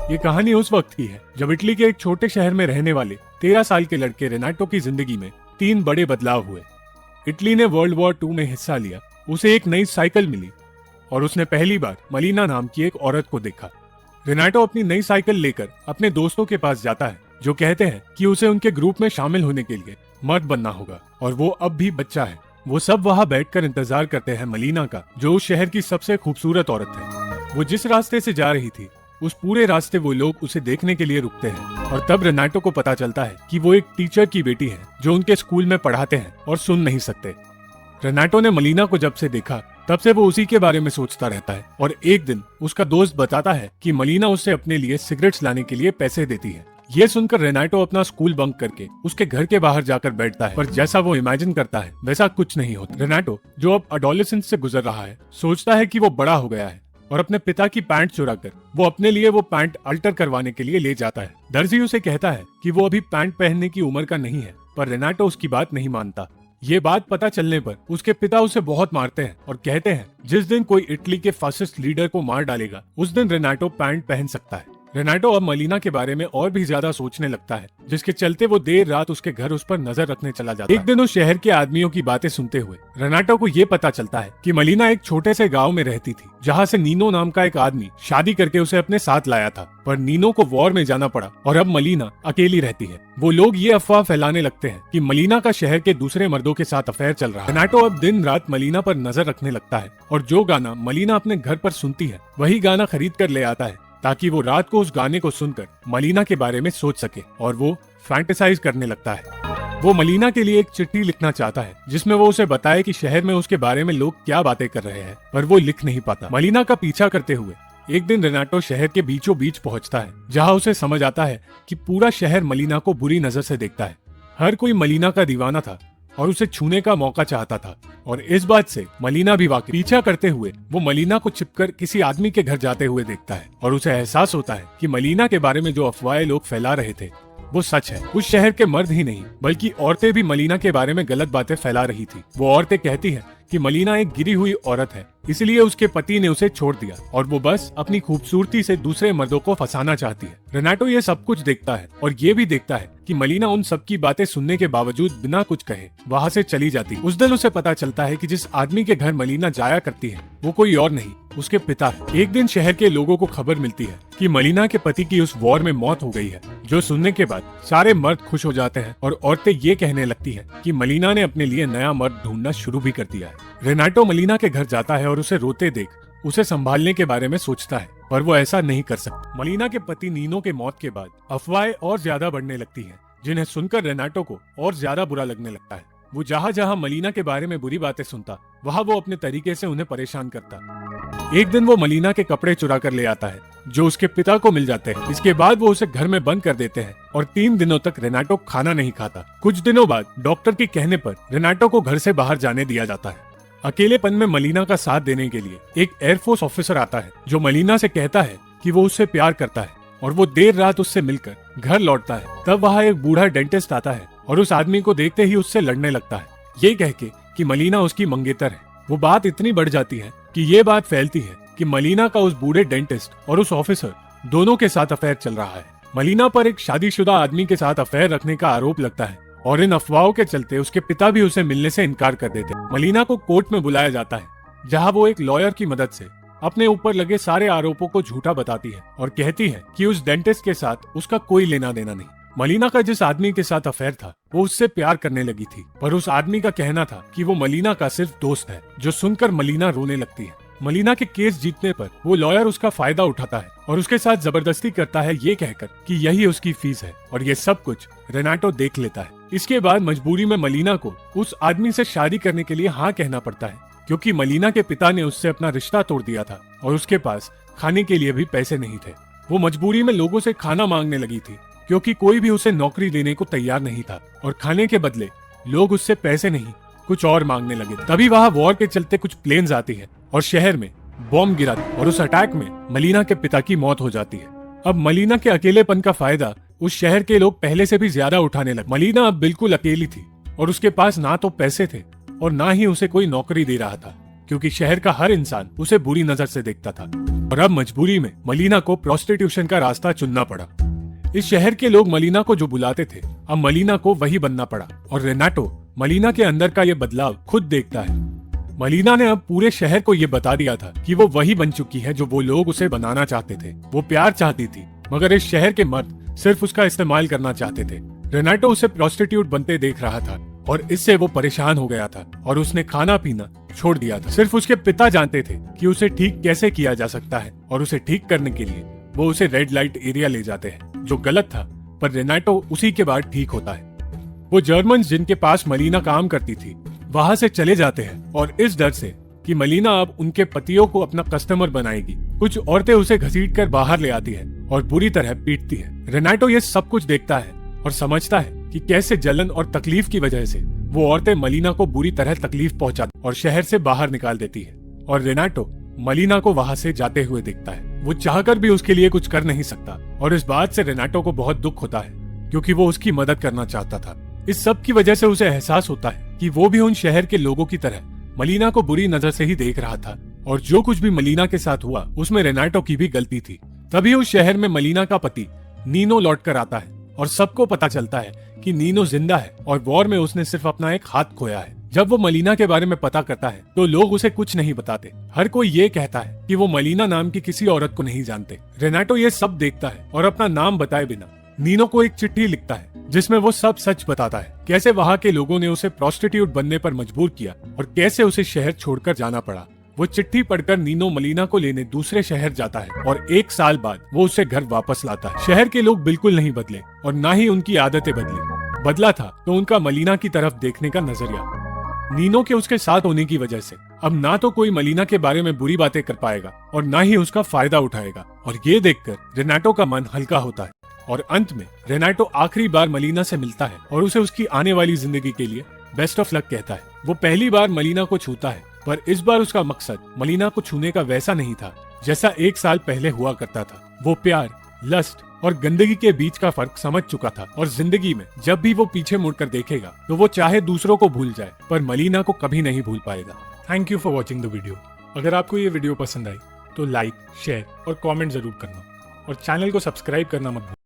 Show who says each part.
Speaker 1: ये कहानी उस वक्त की है जब इटली के एक छोटे शहर में रहने वाले 13 साल के लड़के रेनाटो की जिंदगी में 3 बड़े बदलाव हुए। इटली ने वर्ल्ड वॉर 2 में हिस्सा लिया, उसे एक नई साइकिल मिली और उसने पहली बार मलीना नाम की एक औरत को देखा। रेनाटो अपनी नई साइकिल लेकर अपने दोस्तों के पास जाता है, जो कहते हैं कि उसे उनके ग्रुप में शामिल होने के लिए मर्द बनना होगा और वो अब भी बच्चा है। वो सब वहाँ बैठकर इंतजार करते हैं मलीना का, जो उस शहर की सबसे खूबसूरत औरत है। वो जिस रास्ते से जा रही थी उस पूरे रास्ते वो लोग उसे देखने के लिए रुकते हैं और तब रेनाटो को पता चलता है कि वो एक टीचर की बेटी है जो उनके स्कूल में पढ़ाते हैं और सुन नहीं सकते। रेनाटो ने मलीना को जब से देखा तब से वो उसी के बारे में सोचता रहता है और एक दिन उसका दोस्त बताता है कि मलीना उसे अपने लिए सिगरेट्स लाने के लिए पैसे देती है। ये सुनकर रेनाटो अपना स्कूल बंक करके उसके घर के बाहर जाकर बैठता है, पर जैसा वो इमेजिन करता है वैसा कुछ नहीं होता। रेनाटो, जो अब एडोलेसेंस से गुजर रहा है, सोचता है कि वो बड़ा हो गया है और अपने पिता की पैंट चुराकर वो अपने लिए वो पैंट अल्टर करवाने के लिए ले जाता है। दर्जी उसे कहता है कि वो अभी पैंट पहनने की उम्र का नहीं है, पर रेनाटो उसकी बात नहीं मानता। ये बात पता चलने पर उसके पिता उसे बहुत मारते हैं और कहते हैं जिस दिन कोई इटली के फासिस्ट लीडर को मार डालेगा उस दिन रेनाटो पैंट पहन सकता है। रेनाटो अब मलीना के बारे में और भी ज्यादा सोचने लगता है, जिसके चलते वो देर रात उसके घर उस पर नजर रखने चला जाता है। एक दिन उस शहर के आदमियों की बातें सुनते हुए रेनाटो को ये पता चलता है कि मलीना एक छोटे से गांव में रहती थी, जहां से नीनो नाम का एक आदमी शादी करके उसे अपने साथ लाया था, पर नीनो को वॉर में जाना पड़ा और अब मलीना अकेली रहती है। वो लोग ये अफवाह फैलाने लगते हैं कि मलीना का शहर के दूसरे मर्दों के साथ अफेयर चल रहा है। रेनाटो अब दिन रात मलीना पर नजर रखने लगता है और जो गाना मलीना अपने घर पर सुनती है वही गाना खरीद कर ले आता है, ताकि वो रात को उस गाने को सुनकर मलीना के बारे में सोच सके और वो फैंटेसाइज करने लगता है। वो मलीना के लिए एक चिट्ठी लिखना चाहता है जिसमें वो उसे बताए कि शहर में उसके बारे में लोग क्या बातें कर रहे हैं, पर वो लिख नहीं पाता। मलीना का पीछा करते हुए एक दिन रेनाटो शहर के बीचों बीच पहुंचता है, जहां उसे समझ आता है कि पूरा शहर मलीना को बुरी नजर से देखता है। हर कोई मलीना का दीवाना था और उसे छूने का मौका चाहता था और इस बात से मलीना भी वाकिफ। पीछा करते हुए वो मलीना को छिपकर किसी आदमी के घर जाते हुए देखता है और उसे एहसास होता है कि मलीना के बारे में जो अफवाहें लोग फैला रहे थे वो सच है। उस शहर के मर्द ही नहीं बल्कि औरतें भी मलीना के बारे में गलत बातें फैला रही थी। वो औरतें कहती हैं कि मलीना एक गिरी हुई औरत है, इसलिए उसके पति ने उसे छोड़ दिया और वो बस अपनी खूबसूरती से दूसरे मर्दों को फंसाना चाहती है। रेनाटो ये सब कुछ देखता है और ये भी देखता है कि मलीना उन सब की बातें सुनने के बावजूद बिना कुछ कहे वहाँ से चली जाती। उस दिन उसे पता चलता है कि जिस आदमी के घर मलीना जाया करती है वो कोई और नहीं, उसके पिता है। एक दिन शहर के लोगों को खबर मिलती है कि मलीना के पति की उस वॉर में मौत हो गई है, जो सुनने के बाद सारे मर्द खुश हो जाते हैं और औरतें ये कहने लगती हैं कि मलीना ने अपने लिए नया मर्द ढूंढना शुरू भी कर दिया है। रेनाटो मलीना के घर जाता है और उसे रोते देख उसे संभालने के बारे में सोचता है, पर वो ऐसा नहीं कर सकता। मलीना के पति नीनो के मौत के बाद अफवाहें और ज्यादा बढ़ने लगती हैं, जिन्हें सुनकर रेनाटो को और ज्यादा बुरा लगने लगता है। वो जहाँ जहाँ मलीना के बारे में बुरी बातें सुनता वहाँ वो अपने तरीके से उन्हें परेशान करता। एक दिन वो मलीना के कपड़े चुरा कर ले आता है, जो उसके पिता को मिल जाते हैं। इसके बाद वो उसे घर में बंद कर देते हैं और 3 दिनों तक रेनाटो खाना नहीं खाता। कुछ दिनों बाद डॉक्टर के कहने पर रेनाटो को घर से बाहर जाने दिया जाता है। अकेलेपन में मलीना का साथ देने के लिए एक एयरफोर्स ऑफिसर आता है, जो मलीना से कहता है कि वो उससे प्यार करता है और वो देर रात उससे मिलकर घर लौटता है। तब वहाँ एक बूढ़ा डेंटिस्ट आता है और उस आदमी को देखते ही उससे लड़ने लगता है, ये कह के कि मलीना उसकी मंगेतर है। वो बात इतनी बढ़ जाती है कि ये बात फैलती है कि मलीना का उस बूढ़े डेंटिस्ट और उस ऑफिसर दोनों के साथ अफेयर चल रहा है। मलीना पर एक शादीशुदा आदमी के साथ अफेयर रखने का आरोप लगता है और इन अफवाहों के चलते उसके पिता भी उसे मिलने से इनकार कर देते। मलीना को कोर्ट में बुलाया जाता है, जहाँ वो एक लॉयर की मदद से अपने ऊपर लगे सारे आरोपों को झूठा बताती है और कहती है कि उस डेंटिस्ट के साथ उसका कोई लेना देना नहीं। मलीना का जिस आदमी के साथ अफेयर था वो उससे प्यार करने लगी थी, पर उस आदमी का कहना था कि वो मलीना का सिर्फ दोस्त है, जो सुनकर मलीना रोने लगती है। मलीना के केस जीतने पर वो लॉयर उसका फायदा उठाता है और उसके साथ जबरदस्ती करता है, ये कहकर कि यही उसकी फीस है, और ये सब कुछ रेनाटो देख लेता है। इसके बाद मजबूरी में मलीना को उस आदमी से शादी करने के लिए हाँ कहना पड़ता है, क्योंकि मलीना के पिता ने उससे अपना रिश्ता तोड़ दिया था और उसके पास खाने के लिए भी पैसे नहीं थे। वो मजबूरी में लोगों से खाना मांगने लगी थी, क्योंकि कोई भी उसे नौकरी देने को तैयार नहीं था और खाने के बदले लोग उससे पैसे नहीं कुछ और मांगने लगे। तभी वहाँ वॉर के चलते कुछ प्लेन्स आती है और शहर में बॉम्ब गिरा और उस अटैक में मलीना के पिता की मौत हो जाती है। अब मलीना के अकेलेपन का फायदा उस शहर के लोग पहले से भी ज्यादा उठाने लगे। मलीना अब बिल्कुल अकेली थी और उसके पास ना तो पैसे थे और ना ही उसे कोई नौकरी दे रहा था, क्योंकि शहर का हर इंसान उसे बुरी नजर से देखता था। और अब मजबूरी में मलीना को प्रोस्टिट्यूशन का रास्ता चुनना पड़ा। इस शहर के लोग मलीना को जो बुलाते थे, अब मलीना को वही बनना पड़ा। और रेनाटो मलीना के अंदर का ये बदलाव खुद देखता है। मलीना ने अब पूरे शहर को ये बता दिया था कि वो वही बन चुकी है जो वो लोग उसे बनाना चाहते थे। वो प्यार चाहती थी, मगर इस शहर के मर्द सिर्फ उसका इस्तेमाल करना चाहते थे। रेनाटो उसे प्रोस्टिट्यूट बनते देख रहा था और इससे वो परेशान हो गया था और उसने खाना पीना छोड़ दिया था। सिर्फ उसके पिता जानते थे कि उसे ठीक कैसे किया जा सकता है और उसे ठीक करने के लिए वो उसे रेड लाइट एरिया ले जाते हैं, जो गलत था, पर रेनाटो उसी के बाद ठीक होता है। वो जर्मन जिनके पास मलीना काम करती थी वहां से चले जाते हैं और इस डर से कि मलीना अब उनके पतियों को अपना कस्टमर बनाएगी, कुछ औरतें उसे घसीटकर बाहर ले आती है और बुरी तरह पीटती है। रेनाटो ये सब कुछ देखता है और समझता है कि कैसे जलन और तकलीफ की वजह से वो औरतें मलीना को बुरी तरह तकलीफ पहुंचाती और शहर से बाहर निकाल देती है। और रेनाटो मलीना को वहां से जाते हुए दिखता है। वो चाहकर भी उसके लिए कुछ कर नहीं सकता और इस बात से रेनाटो को बहुत दुख होता है, क्योंकि वो उसकी मदद करना चाहता था। इस सब की वजह से उसे एहसास होता है कि वो भी उन शहर के लोगों की तरह मलीना को बुरी नजर से ही देख रहा था और जो कुछ भी मलीना के साथ हुआ उसमें रेनाटो की भी गलती थी। तभी उस शहर में मलीना का पति नीनो लौट कर आता है और सबको पता चलता है कि नीनो जिंदा है और वॉर में उसने सिर्फ अपना एक हाथ खोया है। जब वो मलीना के बारे में पता करता है तो लोग उसे कुछ नहीं बताते। हर कोई ये कहता है कि वो मलीना नाम की किसी औरत को नहीं जानते। रेनाटो ये सब देखता है और अपना नाम बताए बिना नीनो को एक चिट्ठी लिखता है जिसमें वो सब सच बताता है, कैसे वहाँ के लोगों ने उसे प्रोस्टिट्यूट बनने पर मजबूर किया और कैसे उसे शहर छोड़कर जाना पड़ा। वो चिट्ठी पढ़कर नीनो मलीना को लेने दूसरे शहर जाता है और 1 साल बाद वो उसे घर वापस लाता है। शहर के लोग बिल्कुल नहीं बदले और ना ही उनकी आदतें बदली। बदला था तो उनका मलीना की तरफ देखने का नजरिया। नीनो के उसके साथ होने की वजह से अब ना तो कोई मलीना के बारे में बुरी बातें कर पाएगा और ना ही उसका फायदा उठाएगा। और ये देखकर रेनाटो का मन हल्का होता है और अंत में रेनाटो आखिरी बार मलीना से मिलता है और उसे उसकी आने वाली जिंदगी के लिए बेस्ट ऑफ लक कहता है। वो पहली बार मलीना को छूता है, पर इस बार उसका मकसद मलीना को छूने का वैसा नहीं था जैसा 1 साल पहले हुआ करता था। वो प्यार, लस्ट और गंदगी के बीच का फर्क समझ चुका था और जिंदगी में जब भी वो पीछे मुड़कर देखेगा तो वो चाहे दूसरों को भूल जाए पर मलीना को कभी नहीं भूल पाएगा। Thank you for watching the video. अगर आपको ये वीडियो पसंद आई तो लाइक, शेयर और कमेंट जरूर करना और चैनल को सब्सक्राइब करना मत भूलना।